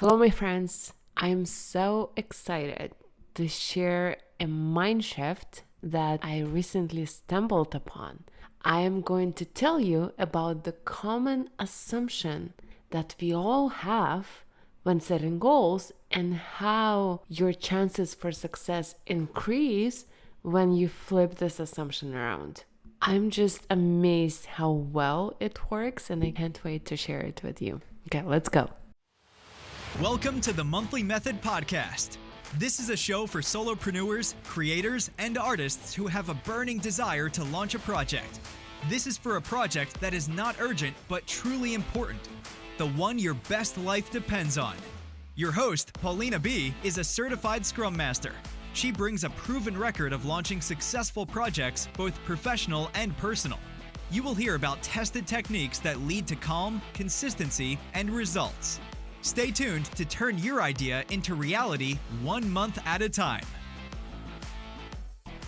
Hello, my friends. I'm so excited to share a mind shift that I recently stumbled upon. I am going to tell you about the common assumption that we all have when setting goals and how your chances for success increase when you flip this assumption around. I'm just amazed how well it works, and I can't wait to share it with you. Okay, let's go. Welcome to the Monthly Method Podcast. This is a show for solopreneurs, creators, and artists who have a burning desire to launch a project. This is for a project that is not urgent, but truly important. The one your best life depends on. Your host, Paulina B., is a certified Scrum Master. She brings a proven record of launching successful projects, both professional and personal. You will hear about tested techniques that lead to calm, consistency, and results. Stay tuned to turn your idea into reality 1 month at a time.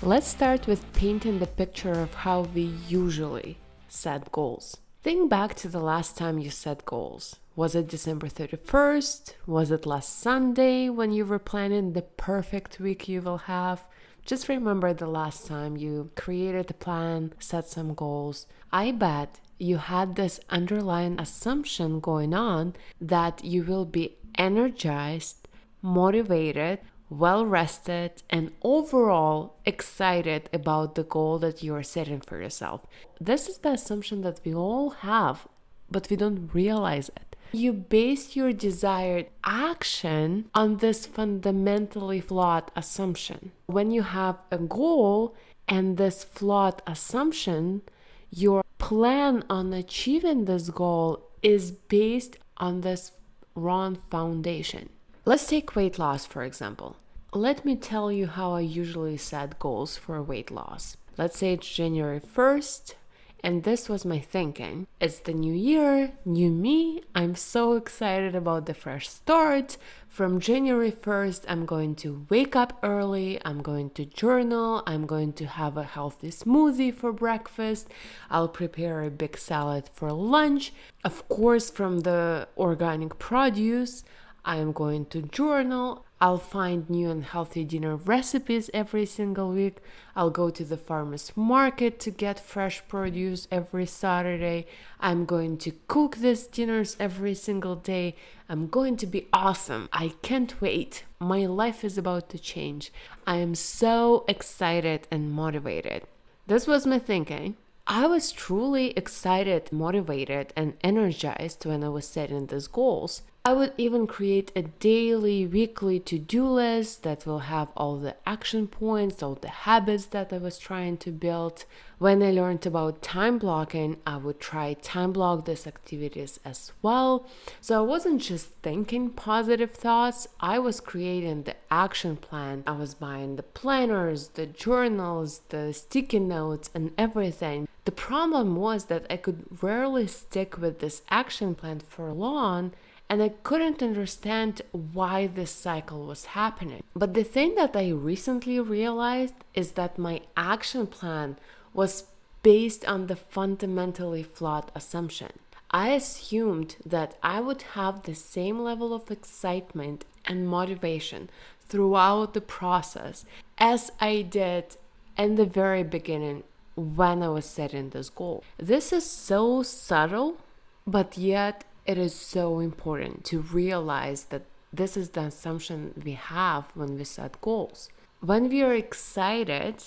Let's start with painting the picture of how we usually set goals. Think back to the last time you set goals. Was it December 31st? Was it last Sunday when you were planning the perfect week you will have? Just remember the last time you created a plan, set some goals. I bet you had this underlying assumption going on that you will be energized, motivated, well-rested, and overall excited about the goal that you are setting for yourself. This is the assumption that we all have, but we don't realize it. You base your desired action on this fundamentally flawed assumption. When you have a goal and this flawed assumption, your plan on achieving this goal is based on this wrong foundation. Let's take weight loss, for example. Let me tell you how I usually set goals for weight loss. Let's say it's January 1st, and this was my thinking. It's the new year, new me. I'm so excited about the fresh start. From January 1st, I'm going to wake up early. I'm going to journal. I'm going to have a healthy smoothie for breakfast. I'll prepare a big salad for lunch. Of course, from the organic produce, I am going to journal. I'll find new and healthy dinner recipes every single week. I'll go to the farmer's market to get fresh produce every Saturday. I'm going to cook these dinners every single day. I'm going to be awesome. I can't wait. My life is about to change. I am so excited and motivated. This was my thinking. I was truly excited, motivated, and energized when I was setting these goals. I would even create a daily, weekly to-do list that will have all the action points, all the habits that I was trying to build. When I learned about time blocking, I would try time block these activities as well. So I wasn't just thinking positive thoughts, I was creating the action plan. I was buying the planners, the journals, the sticky notes, and everything. The problem was that I could rarely stick with this action plan for long, and I couldn't understand why this cycle was happening. But the thing that I recently realized is that my action plan was based on the fundamentally flawed assumption. I assumed that I would have the same level of excitement and motivation throughout the process as I did in the very beginning when I was setting this goal. This is so subtle, but yet it is so important to realize that this is the assumption we have when we set goals. When we are excited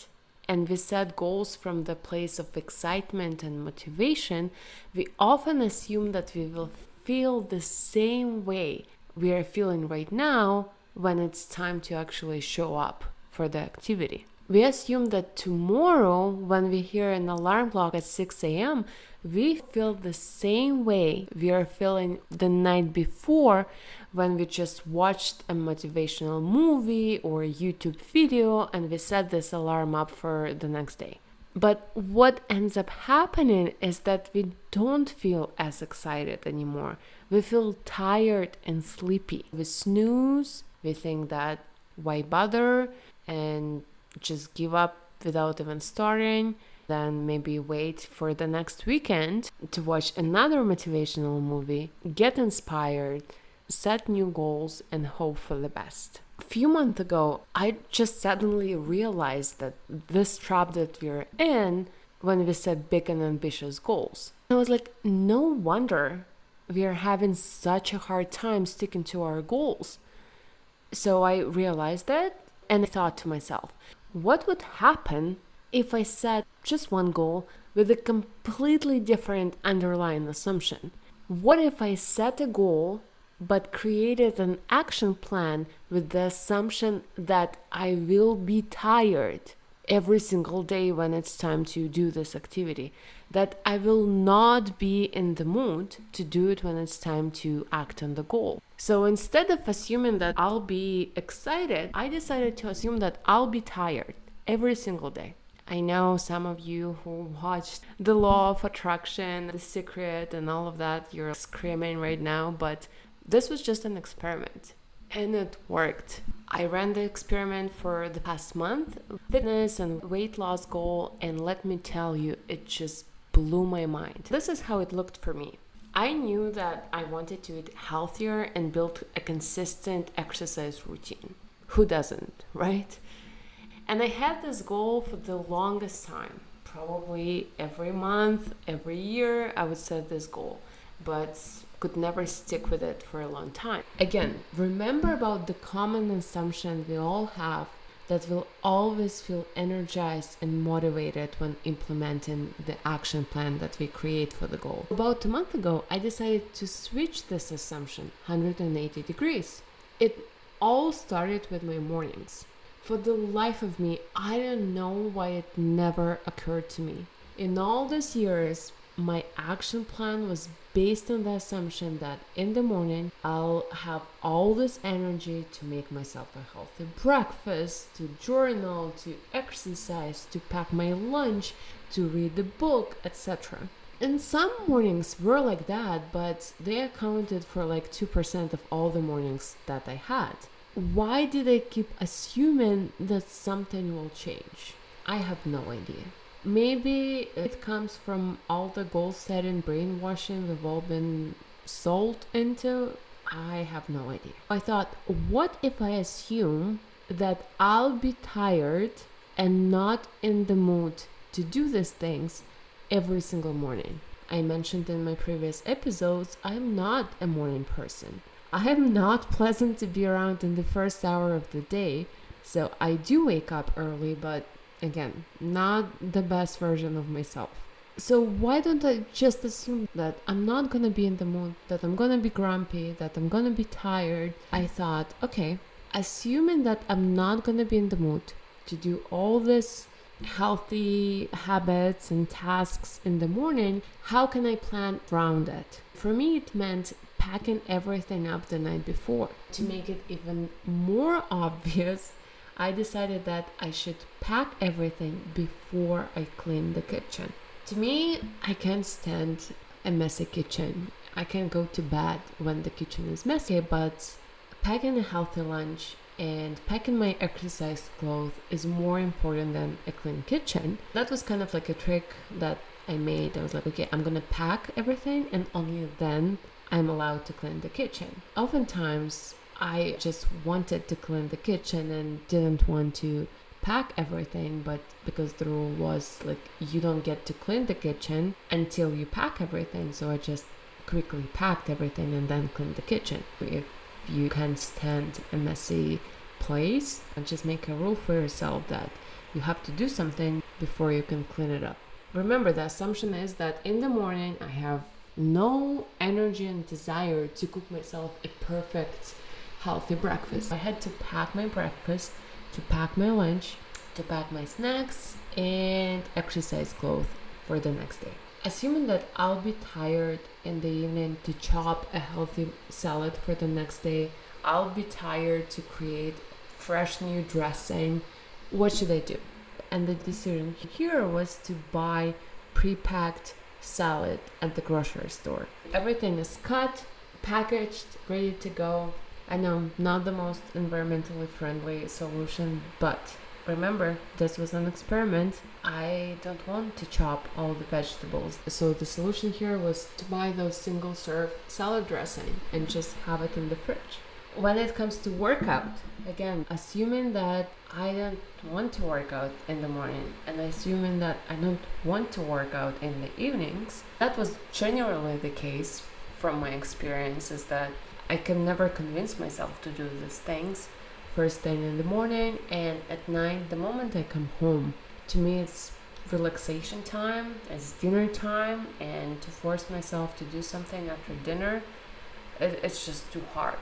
and we set goals from the place of excitement and motivation, we often assume that we will feel the same way we are feeling right now when it's time to actually show up for the activity. We assume that tomorrow, when we hear an alarm clock at 6 a.m., we feel the same way we are feeling the night before when we just watched a motivational movie or a YouTube video and we set this alarm up for the next day. But what ends up happening is that we don't feel as excited anymore. We feel tired and sleepy. We snooze, we think that why bother, and just give up without even starting. Then maybe wait for the next weekend to watch another motivational movie, get inspired, set new goals, and hope for the best. A few months ago, I just suddenly realized that this trap that we're in when we set big and ambitious goals. I was like, no wonder we are having such a hard time sticking to our goals. So I realized that and I thought to myself, what would happen if I set just one goal with a completely different underlying assumption? What if I set a goal but created an action plan with the assumption that I will be tired every single day when it's time to do this activity, that I will not be in the mood to do it when it's time to act on the goal. So instead of assuming that I'll be excited, I decided to assume that I'll be tired every single day. I know some of you who watched The Law of Attraction, The Secret, and all of that, you're screaming right now, but this was just an experiment. And it worked. I ran the experiment for the past month, fitness and weight loss goal, and let me tell you, it just blew my mind. This is how it looked for me. I knew that I wanted to eat healthier and build a consistent exercise routine. Who doesn't, right? And I had this goal for the longest time. Probably every month, every year, I would set this goal, but could never stick with it for a long time. Again, remember about the common assumption we all have that we'll always feel energized and motivated when implementing the action plan that we create for the goal. About a month ago, I decided to switch this assumption 180 degrees. It all started with my mornings. For the life of me, I don't know why it never occurred to me. In all these years, my action plan was based on the assumption that in the morning I'll have all this energy to make myself a healthy breakfast, to journal, to exercise, to pack my lunch, to read the book, etc. And some mornings were like that, but they accounted for like 2% of all the mornings that I had. Why did I keep assuming that something will change? I have no idea. Maybe it comes from all the goal setting brainwashing we've all been sold into. I have no idea. I thought, what if I assume that I'll be tired and not in the mood to do these things every single morning? I mentioned in my previous episodes, I'm not a morning person. I am not pleasant to be around in the first hour of the day, so I do wake up early, but again, not the best version of myself. So why don't I just assume that I'm not gonna be in the mood, that I'm gonna be grumpy, that I'm gonna be tired? I thought, okay, assuming that I'm not gonna be in the mood to do all this healthy habits and tasks in the morning, how can I plan around it? For me, it meant packing everything up the night before. To make it even more obvious, I decided that I should pack everything before I clean the kitchen. To me, I can't stand a messy kitchen. I can go to bed when the kitchen is messy, but packing a healthy lunch and packing my exercise clothes is more important than a clean kitchen. That was kind of like a trick that I made. I was like, okay, I'm gonna pack everything and only then I'm allowed to clean the kitchen. Oftentimes, I just wanted to clean the kitchen and didn't want to pack everything, but because the rule was like you don't get to clean the kitchen until you pack everything, so I just quickly packed everything and then cleaned the kitchen. If you can't stand a messy place, just make a rule for yourself that you have to do something before you can clean it up. Remember, the assumption is that in the morning I have no energy and desire to cook myself a perfect healthy breakfast. I had to pack my breakfast, to pack my lunch, to pack my snacks and exercise clothes for the next day. Assuming that I'll be tired in the evening to chop a healthy salad for the next day, I'll be tired to create fresh new dressing, what should I do? And the decision here was to buy pre-packed salad at the grocery store. Everything is cut, packaged, ready to go. I know, not the most environmentally friendly solution, but remember, this was an experiment. I don't want to chop all the vegetables. So the solution here was to buy those single serve salad dressing and just have it in the fridge. When it comes to workout, again, assuming that I don't want to work out in the morning and assuming that I don't want to work out in the evenings, that was generally the case from my experience, is that I can never convince myself to do these things first thing in the morning and at night the moment I come home. To me, it's relaxation time, it's dinner time, and to force myself to do something after dinner, it's just too hard.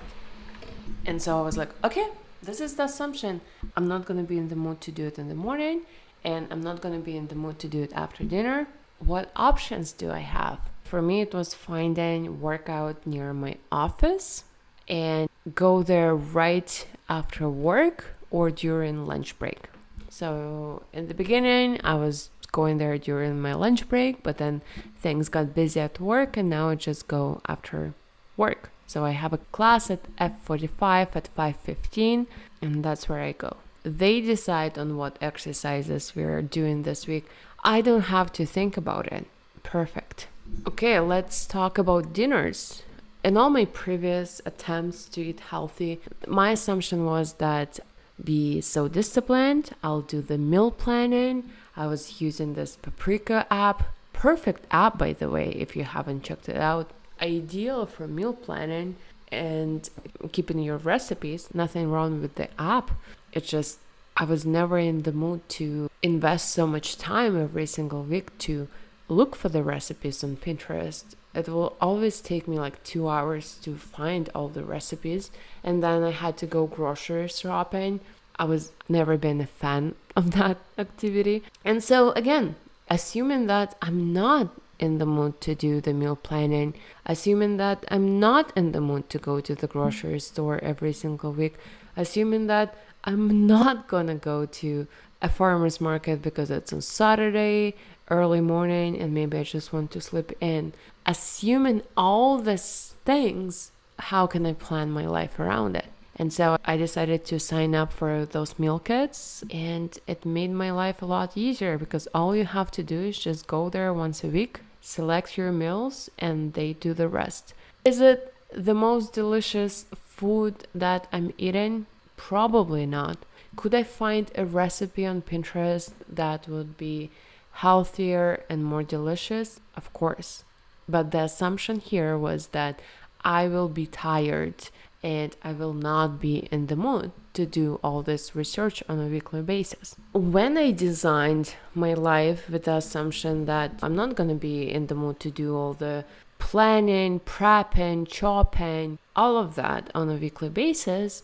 And so I was like, okay, this is the assumption. I'm not going to be in the mood to do it in the morning, and I'm not going to be in the mood to do it after dinner. What options do I have? For me, it was finding workout near my office and go there right after work or during lunch break. So in the beginning, I was going there during my lunch break, but then things got busy at work and now I just go after work. So I have a class at F45 at 5:15 and that's where I go. They decide on what exercises we're doing this week. I don't have to think about it. Perfect. Okay, let's talk about dinners. In all my previous attempts to eat healthy, my assumption was that be so disciplined, I'll do the meal planning. I was using this Paprika app. Perfect app, by the way, if you haven't checked it out. Ideal for meal planning and keeping your recipes. Nothing wrong with the app. It's just I was never in the mood to invest so much time every single week to look for the recipes on Pinterest. It will always take me like 2 hours to find all the recipes, and then I had to go grocery shopping. I was never been a fan of that activity. And so again, assuming that I'm not in the mood to do the meal planning, assuming that I'm not in the mood to go to the grocery store every single week, assuming that I'm not gonna go to a farmer's market because it's on Saturday, early morning, and maybe I just want to sleep in. Assuming all these things, how can I plan my life around it? And so I decided to sign up for those meal kits, and it made my life a lot easier because all you have to do is just go there once a week, select your meals, and they do the rest. Is it the most delicious food that I'm eating? Probably not. Could I find a recipe on Pinterest that would be healthier and more delicious? Of course. But the assumption here was that I will be tired and I will not be in the mood to do all this research on a weekly basis. When I designed my life with the assumption that I'm not going to be in the mood to do all the planning, prepping, chopping, all of that on a weekly basis,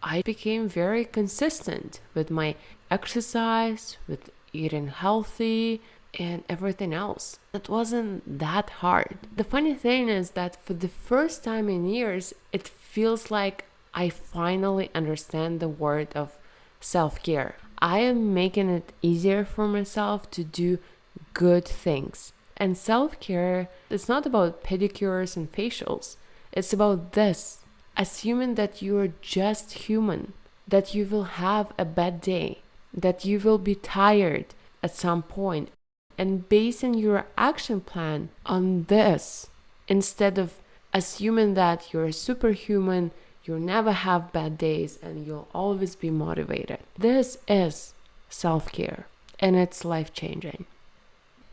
I became very consistent with my exercise, with eating healthy, and everything else. It wasn't that hard. The funny thing is that for the first time in years, it feels like I finally understand the word of self-care. I am making it easier for myself to do good things. And self-care is not about pedicures and facials. It's about this. Assuming that you are just human, that you will have a bad day, that you will be tired at some point, and basing your action plan on this instead of assuming that you're superhuman, you'll never have bad days, and you'll always be motivated. This is self-care, and it's life-changing.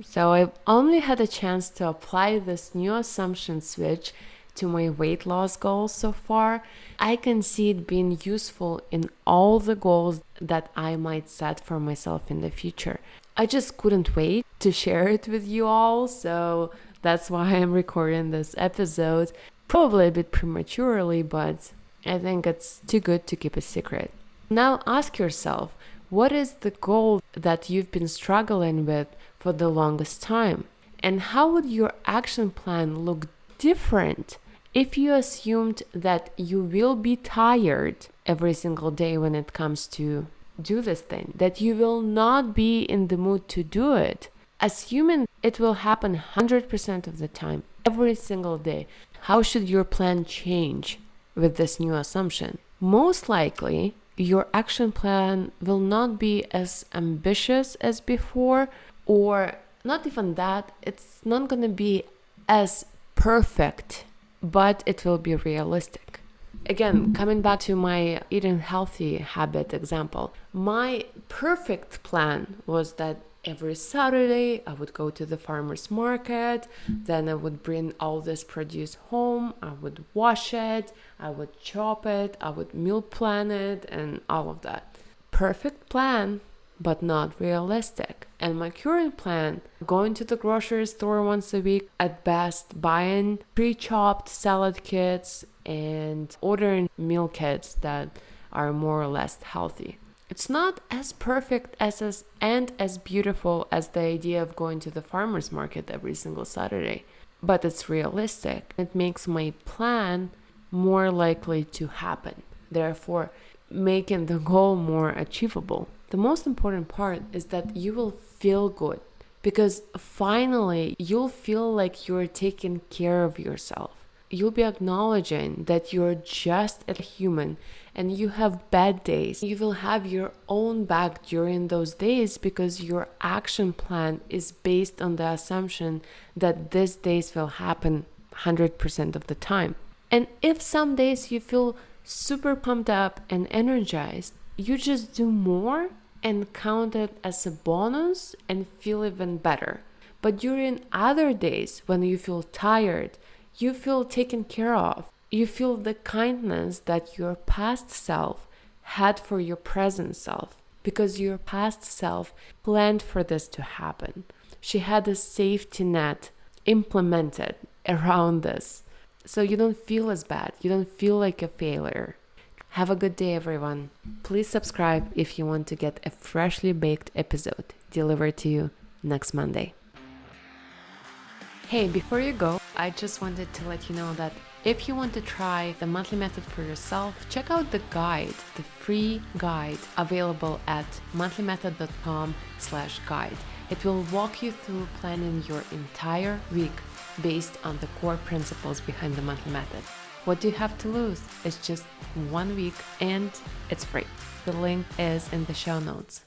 So I've only had a chance to apply this new assumption switch to my weight loss goals so far. I can see it being useful in all the goals that I might set for myself in the future. I just couldn't wait to share it with you all, so that's why I'm recording this episode. Probably a bit prematurely, but I think it's too good to keep a secret. Now ask yourself, what is the goal that you've been struggling with for the longest time? And how would your action plan look different if you assumed that you will be tired every single day when it comes to do this thing, that you will not be in the mood to do it, assuming it will happen 100% of the time, every single day? How should your plan change with this new assumption? Most likely, your action plan will not be as ambitious as before, or not even that, it's not going to be as perfect, but it will be realistic. Again, coming back to my eating healthy habit example, my perfect plan was that every Saturday I would go to the farmer's market, then I would bring all this produce home, I would wash it, I would chop it, I would meal plan it, and all of that. Perfect plan, but not realistic. And my current plan, going to the grocery store once a week, at best buying pre-chopped salad kits and ordering meal kits that are more or less healthy. It's not as perfect and as beautiful as the idea of going to the farmer's market every single Saturday, but it's realistic. It makes my plan more likely to happen, therefore making the goal more achievable. The most important part is that you will feel good, because finally you'll feel like you're taking care of yourself. You'll be acknowledging that you're just a human and you have bad days. You will have your own back during those days because your action plan is based on the assumption that these days will happen 100% of the time. And if some days you feel super pumped up and energized, you just do more and count it as a bonus and feel even better. But during other days when you feel tired, you feel taken care of. You feel the kindness that your past self had for your present self, because your past self planned for this to happen. She had a safety net implemented around this. So you don't feel as bad. You don't feel like a failure. Have a good day, everyone. Please subscribe if you want to get a freshly baked episode delivered to you next Monday. Hey, before you go, I just wanted to let you know that if you want to try the monthly method for yourself, check out the guide, the free guide available at monthlymethod.com/guide. It will walk you through planning your entire week based on the core principles behind the monthly method. What do you have to lose? It's just 1 week and it's free. The link is in the show notes.